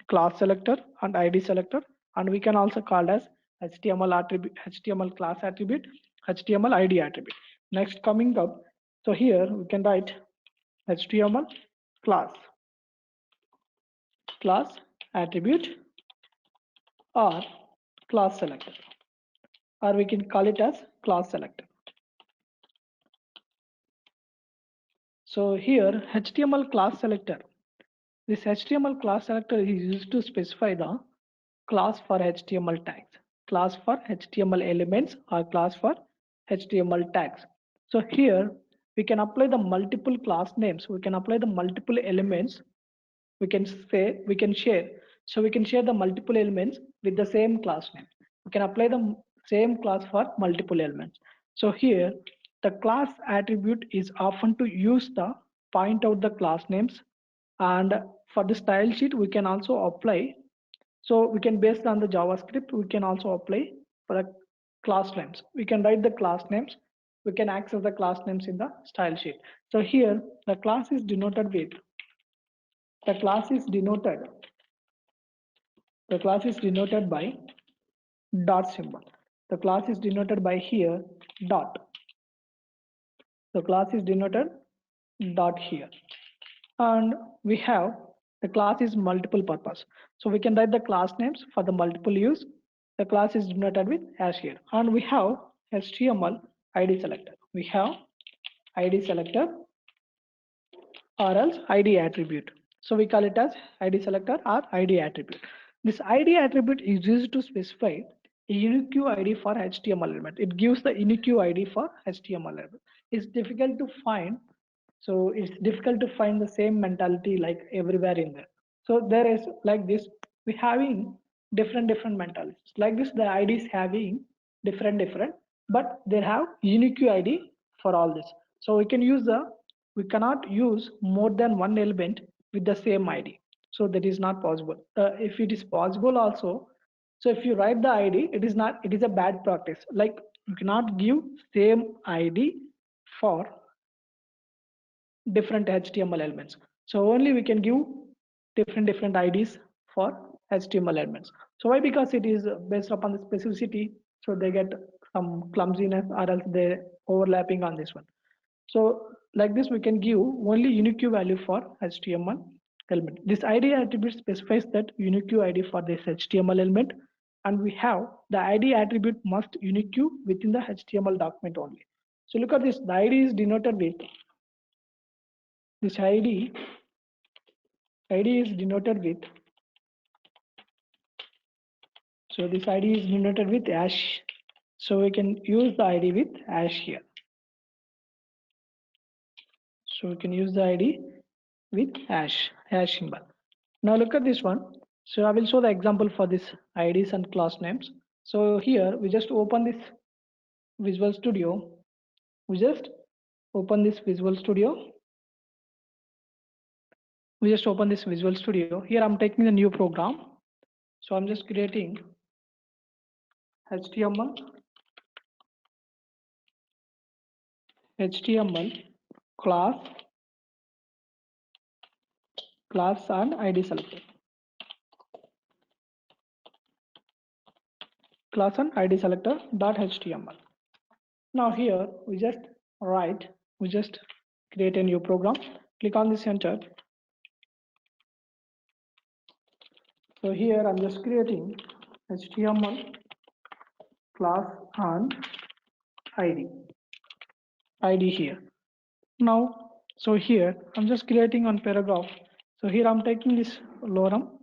class selector and ID selector, and we can also call as HTML attribute, HTML class attribute, HTML ID attribute. Next coming up, so here we can write HTML class attribute or class selector, or we can call it as class selector. So here HTML class selector, this HTML class selector is used to specify the class for HTML tags, class for HTML elements, or class for HTML tags. So here we can apply the multiple class names, we can apply the multiple elements, we can share. So we can share the multiple elements with the same class name. We can apply the same class for multiple elements. So here the class attribute is often to use the point out the class names, and for the style sheet we can also apply. So we can, based on the JavaScript, we can also apply for the class names. We can write the class names. We can access the class names in the style sheet. So here the class is denoted with, the class is denoted, the class is denoted by dot symbol. The class is denoted by here dot. The class is denoted dot here. And we have the class is multiple purpose. So we can write the class names for the multiple use. The class is denoted with as here. And we have HTML ID selector. We have ID selector or else ID attribute. So we call it as ID selector or ID attribute. This ID attribute is used to specify a unique ID for HTML element. It gives the unique ID for HTML element. It's difficult to find, so it's difficult to find the same mentality like everywhere in there. So there is like this, we having different mentalities. Like this, the ID is having different, but they have unique ID for all this. So we can use the, we cannot use more than one element with the same ID. So that is not possible. If it is possible also, so if you write the ID, it is not, it is a bad practice. Like you cannot give same ID for different HTML elements. So only we can give different IDs for HTML elements. So why? Because it is based upon the specificity. So they get some clumsiness or else they overlapping on this one. So like this, we can give only unique value for HTML element. This ID attribute specifies that unique ID for this HTML element, and we have the ID attribute must unique within the HTML document only. So look at this, the ID is denoted with this ID is denoted with, so this ID is denoted with hash. So we can use the ID with hash here. So we can use the ID with hash symbol. Now look at this one. So I will show the example for this IDs and class names. So here we just open this Visual Studio. We just open this Visual Studio. We just open this Visual Studio. Here I'm taking the new program. So I'm just creating HTML class and ID selector. Class and ID selector dot HTML. Now here we just write, we just create a new program. Click on this enter. So here I'm just creating HTML class and ID here. Now, so here I'm just creating one paragraph. So here I'm taking this lorem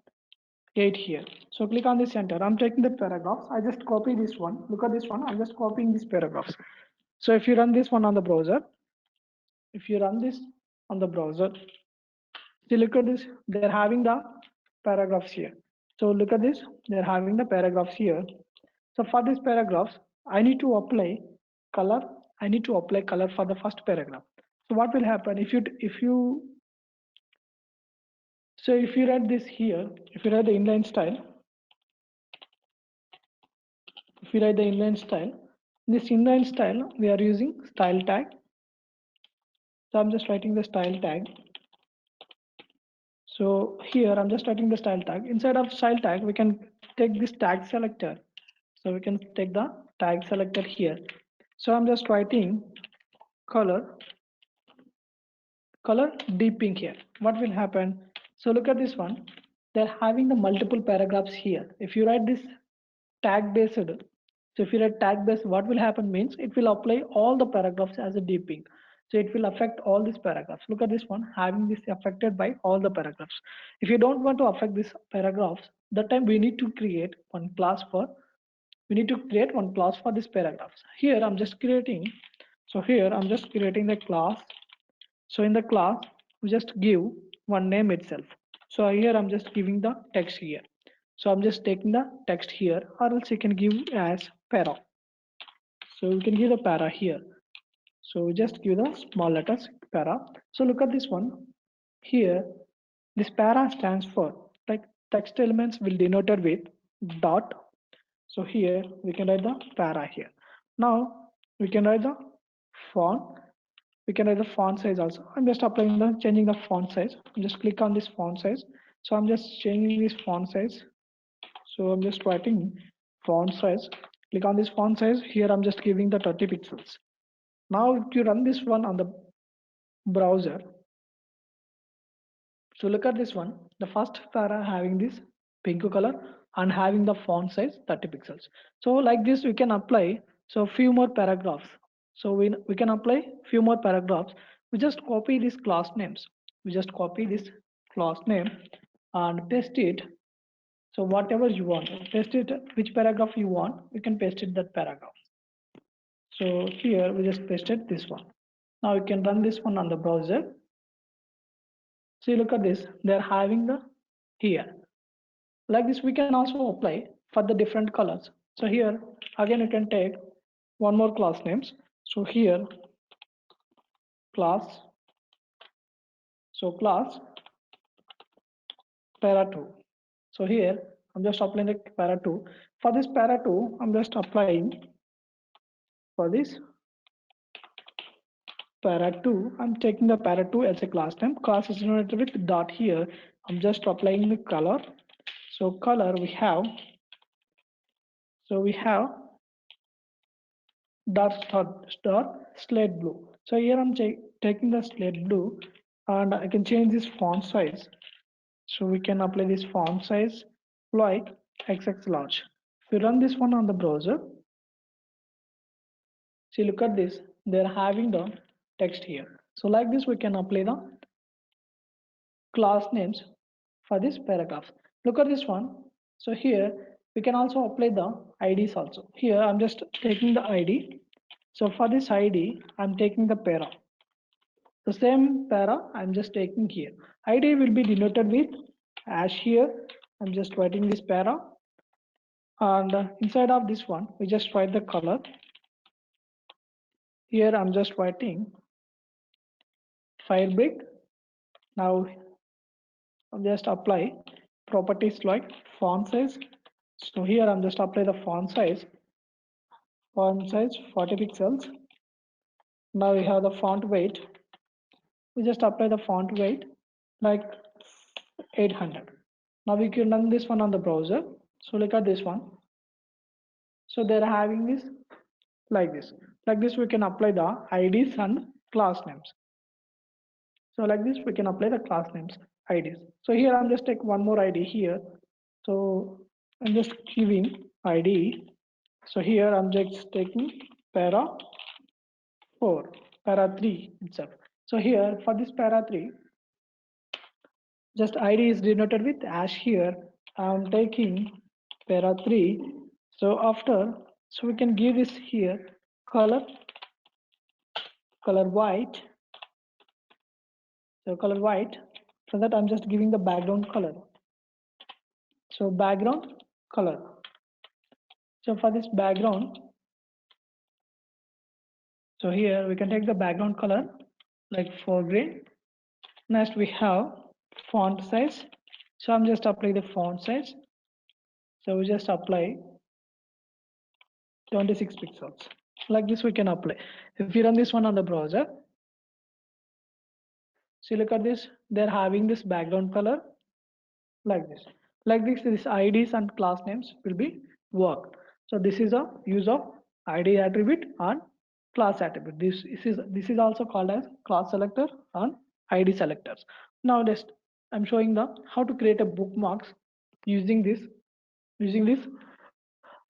8 here. So click on this enter. I'm taking the paragraphs. I just copy this one. Look at this one. I'm just copying these paragraphs. So if you run this one on the browser, if you run this on the browser, see, look at this. They're having the paragraphs here. So look at this. They're having the paragraphs here. So for these paragraphs, I need to apply color. I need to apply color for the first paragraph. So what will happen if you so if you write this here, if you write the inline style, if you write the inline style, this inline style we are using style tag. So I'm just writing the style tag. So here I'm just writing the style tag. Inside of style tag, we can take this tag selector. So we can take the tag selector here. So I'm just writing color deep pink here. What will happen? So look at this one. They're having the multiple paragraphs here. If you write this tag based, so if you write tag based, what will happen means it will apply all the paragraphs as a deep pink. So it will affect all these paragraphs. Look at this one, having this affected by all the paragraphs. If you don't want to affect these paragraphs, that time we need to create one class for these paragraphs. Here I'm just creating. So here I'm just creating the class. So in the class, we just give one name itself. So here I'm just giving the text here. So I'm just taking the text here, or else you can give as para. So we can give the para here. So we just give the small letters para. So look at this one. Here, this para stands for like text elements will denoted with dot. So here we can write the para here. Now we can write the font. We can write the font size also. I'm just applying the changing the font size. Just click on this font size. So I'm just changing this font size. So I'm just writing font size. Click on this font size. Here I'm just giving the 30 pixels. Now if you run this one on the browser, so look at this one. The first para having this pink color and having the font size 30 pixels. So like this we can apply so few more paragraphs. So we can apply few more paragraphs. We just copy these class names. We just copy this class name and paste it. So whatever you want, paste it which paragraph you want, you can paste it that paragraph. So here we just pasted this one. Now you can run this one on the browser. See, look at this. They're having the here. Like this, we can also apply for the different colors. So here, again, you can take one more class names. So here, class. So class para 2. So here, I'm just applying the para 2. For this para 2, I'm just applying for this para 2. I'm taking the para 2 as a class name. Class is denoted with dot here. I'm just applying the color. So color we have. So we have dark slate blue. So here I'm taking the slate blue and I can change this font size. So we can apply this font size like XX large. If you run this one on the browser, see look at this, they're having the text here. So like this we can apply the class names for this paragraph. Look at this one. So here we can also apply the IDs also. Here I'm just taking the ID. So for this ID, I'm taking the para. The same para I'm just taking here. ID will be denoted with hash here. I'm just writing this para. And inside of this one, we just write the color. Here I'm just writing Firebrick. Now I'll just apply properties like font size. So here I'm just apply the font size 40 pixels. Now we have the font weight. We just apply the font weight like 800. Now we can run this one on the browser. So look at this one. So they're having this like this. Like this we can apply the IDs and class names. So like this we can apply the class names IDs. So here I'm just take one more ID here. So I'm just giving ID. So here I'm just taking para 4, para 3 itself. So here for this para 3, just ID is denoted with hash here. I'm taking para 3. So after, so we can give this here color white. So color white. For that I'm just giving the background color. So background color. So for this background, so here we can take the background color like foreground. Next we have font size. So I'm just applying the font size. So we just apply 26 pixels. Like this we can apply. If you run this one on the browser, So look at this, they're having this background color like this. Like this IDs and class names will be work. So this is a use of ID attribute and class attribute. This is also called as class selector and ID selectors. Now just I'm showing the how to create a bookmarks using this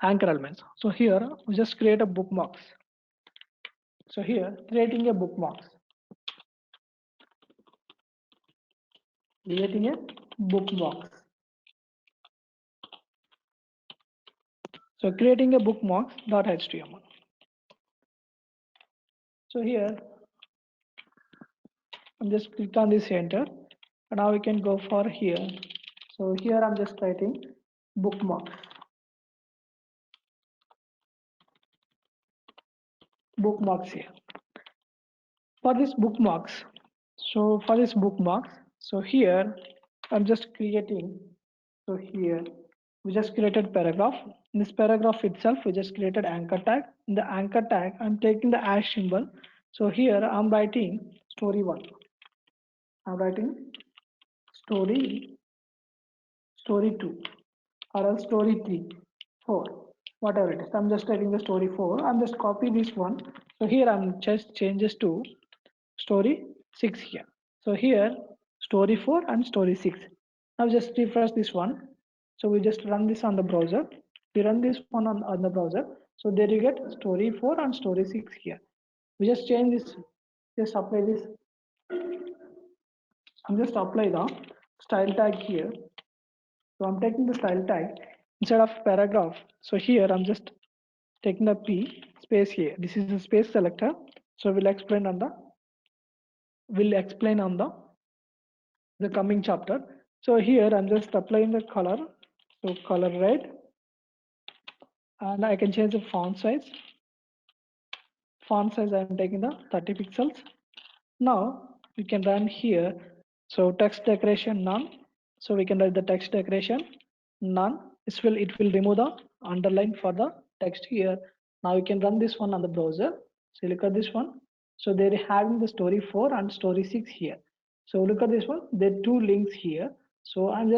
anchor elements. So here we just create a bookmarks. So here creating a bookmarks. Creating a bookmarks. So creating a bookmarks.html. So here I'm just click on this enter. Now we can go for here. So here I'm just writing bookmarks. Bookmarks here. For this bookmarks. So for this bookmarks. So here I'm just creating. So here we just created paragraph. In this paragraph itself, we just created anchor tag. In the anchor tag, I'm taking the hash symbol. So here I'm writing story 1. I'm writing story 2 or else story 3, 4, whatever it is. I'm just taking the story 4. I'm just copy this one. So here I'm just changes to story 6 here. So here story 4 and story 6. Now just refresh this one. So we just run this on the browser. We run this one on the browser. So there you get story 4 and story 6 here. We just change this, just apply this. I'm just apply the style tag here. So I'm taking the style tag instead of paragraph. So here I'm just taking the P space here. This is the space selector. So we'll explain on the coming chapter. So here I'm just applying the color. So color red, and I can change the font size. Font size I'm taking the 30 pixels. Now we can run here. So text decoration none. So we can write the text decoration none. It will remove the underline for the text here. Now you can run this one on the browser. So look at this one. So they're having the story 4 and story 6 here. So look at this one. There are two links here. So I'm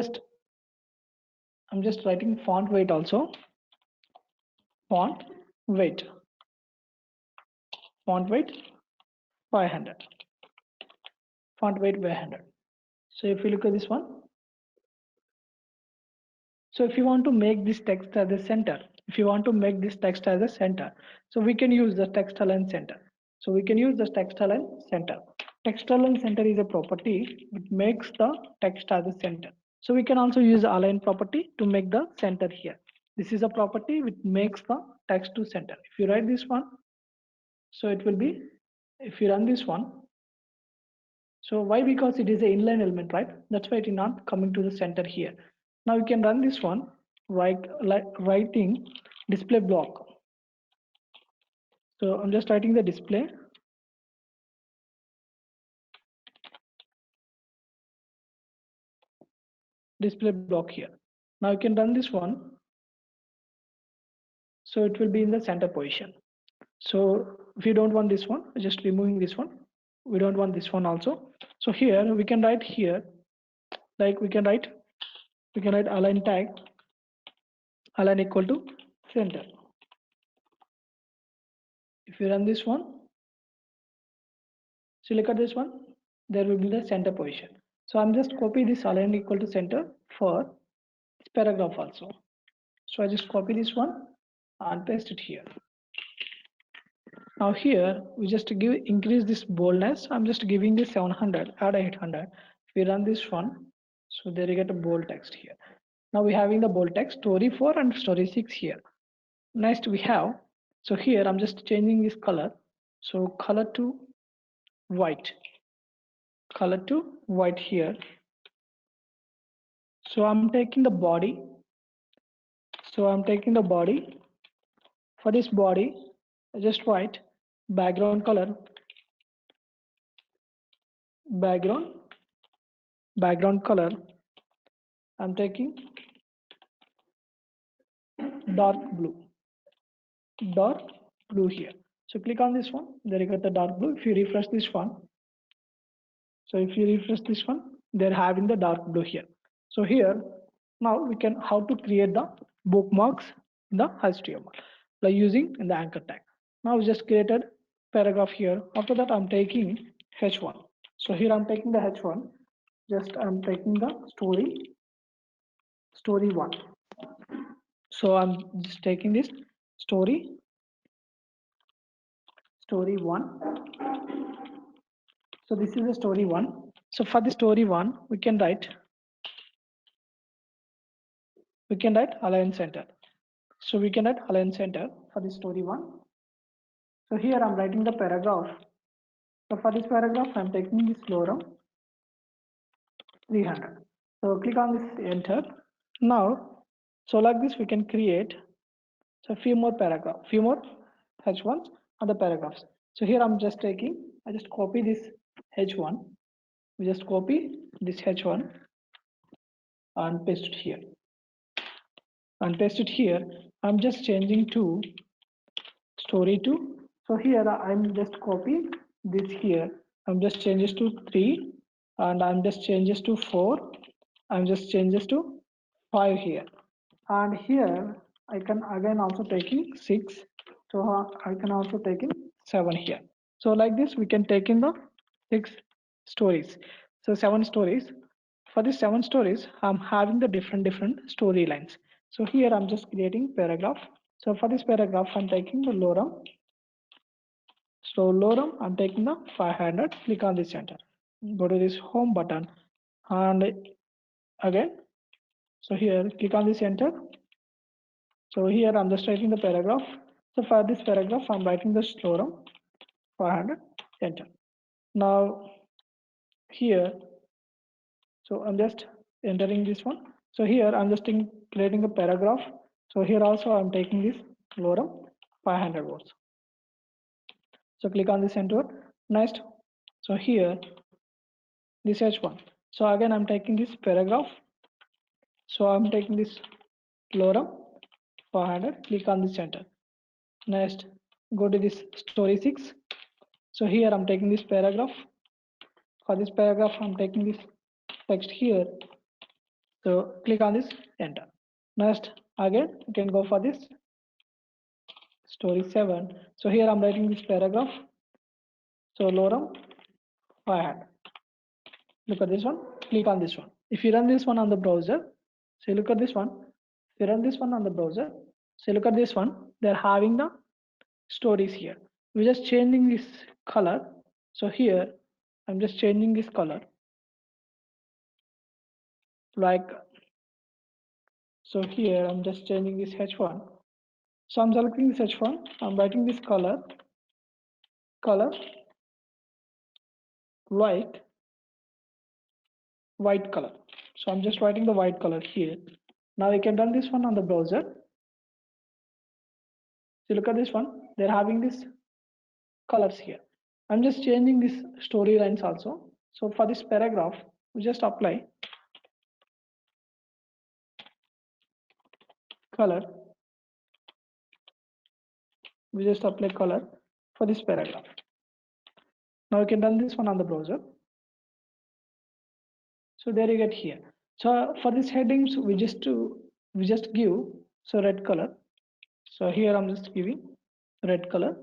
just writing font weight also. Font weight. Font weight 500. Font weight 500. So if you look at this one, so if you want to make this text as a center, if you want to make this text as a center, so we can use the text align center. So we can use the text align center. Text align center is a property which makes the text as a center. So we can also use the align property to make the center here. This is a property which makes the text to center. If you write this one, so it will be, if you run this one, so why? Because it is an inline element, right? That's why it is not coming to the center here. Now you can run this one, writing display block. So I'm just writing the display block here. Now you can run this one. So it will be in the center position. So if you don't want this one, just removing this one. We don't want this one also. So here we can write here, like we can write align tag, align equal to center. If you run this one, so look at this one, there will be the center position. So I'm just copy this align equal to center for this paragraph also. So I just copy this one and paste it here. Now here we just increase this boldness. I'm just giving this 700, add 800. If we run this one, so there you get a bold text here. Now we having the bold text story 4 and story 6 here. Next we have, so here I'm just changing this color. So color to white. Color to white here. So I'm taking the body. So I'm taking the body. For this body, just white background color. Background color. I'm taking dark blue. Dark blue here. So click on this one. There you got the dark blue. If you refresh this one, So if you refresh this one, they're having the dark blue here. So here, now we can how to create the bookmarks in the HTML by using the anchor tag. Now we just created paragraph here. After that, I'm taking H1. So here I'm taking the H1. Just I'm taking the story one. So I'm just taking this story one. So this is the story one. So for the story one, we can write align center. So we can write align center for the story one. So here I'm writing the paragraph. So for this paragraph, I'm taking this lorem 300. So click on this enter. Now, so like this we can create so few more H1s and the paragraphs. So here I'm just I just copy this H1. We just copy this H1 and paste it here. And paste it here. I'm just changing to story 2. So here I'm just copy this here. I'm just changes to 3 and I'm just changes to 4. I'm just changes to 5 here. And here I can again also taking 6. So I can also take in 7 here. So like this we can take in the 6 stories. So 7 stories. For these 7 stories, I'm having the different storylines. So here I'm just creating paragraph. So for this paragraph, I'm taking the lorem. So lorem, I'm taking the 500. Click on this center. Go to this home button, and again. So here, click on this enter. So here I'm just writing the paragraph. So for this paragraph, I'm writing the lorem 500. Enter. Now here, so I'm just entering this one. So here I'm just creating a paragraph. So here also I'm taking this lorem 500 words. So click on this enter. Next, so here this H1. So again I'm taking this paragraph. So I'm taking this lorem 400. Click on this center. Next, go to this story 6. So here I'm taking this paragraph. For this paragraph, I'm taking this text here. So click on this enter. Next, again you can go for this story 7. So here I'm writing this paragraph. So lorem 500. Look at this one. Click on this one. If you run this one on the browser, so look at this one. If you run this one on the browser, so look at this one. They're having the stories here. We're just changing this color. So here I'm just changing this color like so here I'm just changing this H1. So I'm selecting this H1. I'm writing this color like white color. So I'm just writing the white color here. Now you can run this one on the browser. So look at this one. They're having this colors here. I'm just changing this storylines also. So for this paragraph, we just apply color. We just apply color for this paragraph. Now you can run this one on the browser. So there you get here. So for these headings, we just give so red color. So here I'm just giving red color.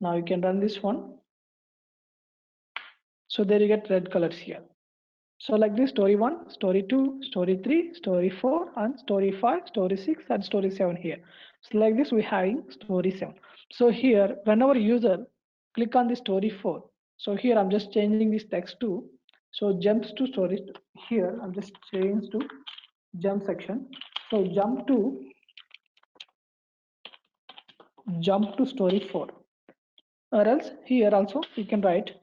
Now you can run this one. So there you get red colors here. So like this story 1, story 2, story 3, story 4, and story 5, story 6, and story 7 here. So like this we having story 7. So here whenever user click on the story 4, so here I'm just changing this text to so jumps to story here I'm just changing to jump section. So jump to story 4, or else here also you can write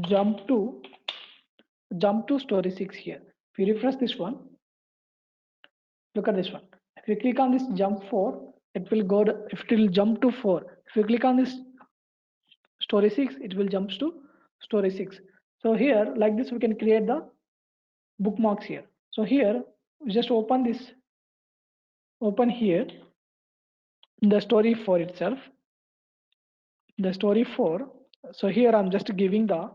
jump to story 6 here. If you refresh this one, look at this one. If you click on this jump 4, it will go if it will jump to 4. If you click on this story 6, it will jump to story 6. So here like this we can create the bookmarks here. So here we just open here the story 4 itself. The story 4, So here I'm just giving the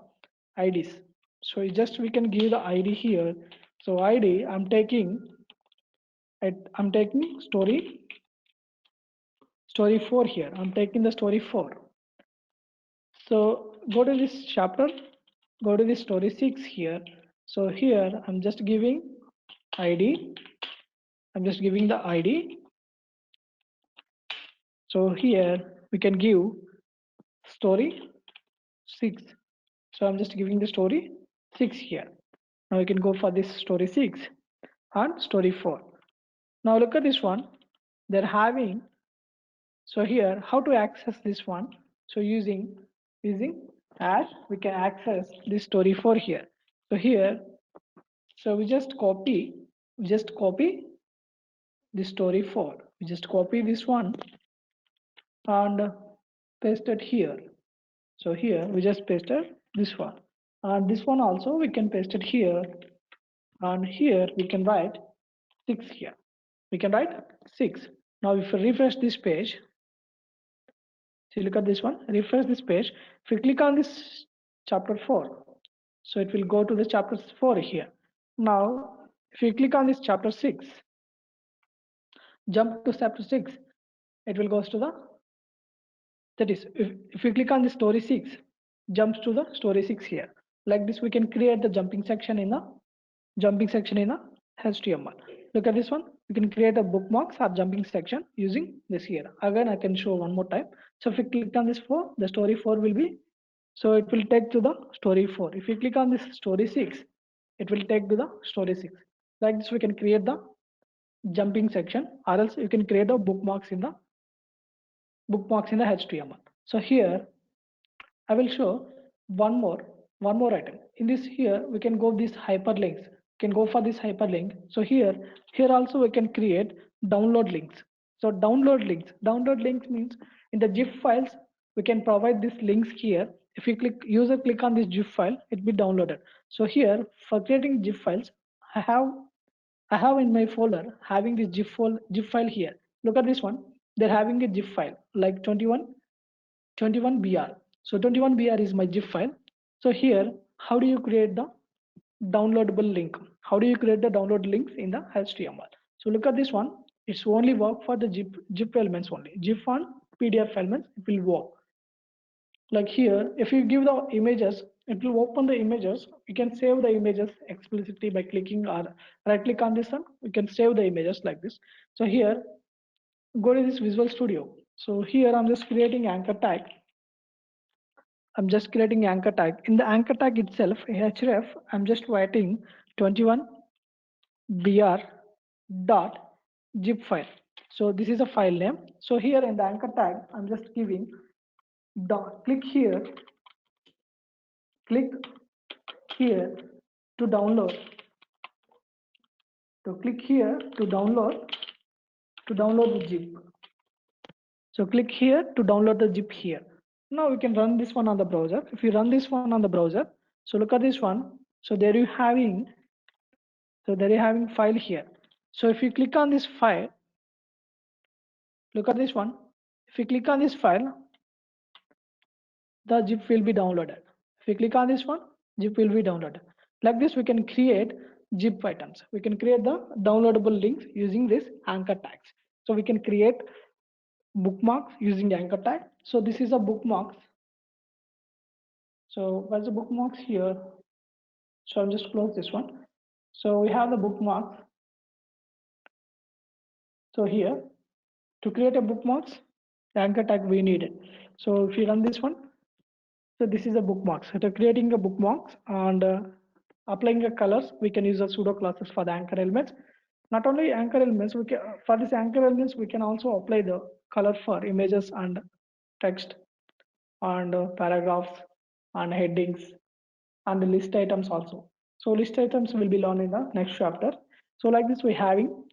IDs. So we can give the ID here. So ID I'm taking story 4 here. I'm taking the story 4. So go to this chapter, go to the story 6 here. So here I'm just giving ID. I'm just giving the ID. So here we can give story 6. So I'm just giving the story 6 here. Now we can go for this story 6 and story 4. Now look at this one. They're having, so here how to access this one. So using as we can access this story 4 here. So here, so we just copy the story 4. We just copy this one and paste it here. So here we just pasted this one, and this one also we can paste it here, and here we can write 6 here. We can write 6. Now if we refresh this page, see, look at this one, refresh this page. If we click on this chapter 4, so it will go to the chapter 4 here. Now if you click on this chapter 6, jump to chapter 6, it will goes to the, that is, if we click on the story 6, jumps to the story 6 here. Like this we can create the jumping section in the HTML. Look at this one. We can create a bookmarks or jumping section using this here. Again, I can show one more time. So if we click on this 4, the story 4 will be, so it will take to the story 4. If you click on this story 6, it will take to the story 6. Like this we can create the jumping section, or else you can create the bookmarks in the HTML. So here I will show one more one more item. In this here we can go these hyperlinks. We can go for this hyperlink. So here also we can create download links. So download links means in the zip files we can provide these links here. If you click on this zip file, it will be downloaded. So here for creating zip files, I have I have in my folder having this zip file here. Look at this one. They're having a zip file like 21 BR. So 21 BR is my zip file. So here, how do you create the downloadable link? How do you create the download links in the HTML? So look at this one. It's only work for the zip elements only. Zip and PDF elements, it will work. Like here, if you give the images, it will open the images. You can save the images explicitly by clicking or right click on this one. We can save the images like this. So here, go to this Visual Studio. So here I'm just creating anchor tag. I'm just creating anchor tag. In the anchor tag itself, href, I'm just writing 21 br dot zip file. So this is a file name. So here in the anchor tag, I'm just giving dot, click here to download. So click here to download the zip. So click here to download the zip here. Now we can run this one on the browser. If you run this one on the browser, so look at this one. So there you having file here. So if you click on this file, look at this one. If you click on this file, the zip will be downloaded. If you click on this one, zip will be downloaded. Like this, we can create zip items. We can create the downloadable links using this anchor tags. So we can create bookmarks using the anchor tag. So this is a bookmarks. So where's the bookmarks here? So I'll just close this one. So we have the bookmarks. So here, to create a bookmarks, the anchor tag we need it. So if you run this one, so this is a bookmarks. So creating a bookmarks and applying the colors, we can use a pseudo classes for the anchor elements. Not only anchor elements, we can, for this anchor elements, we can also apply the color for images and text and paragraphs and headings and the list items also. So list items will be learned in the next chapter. So like this, we having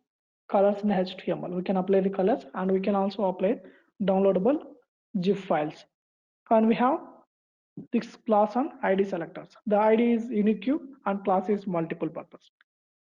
colors in HTML. We can apply the colors and we can also apply downloadable GIF files. And we have this class and ID selectors. The ID is unique and class is multiple purpose.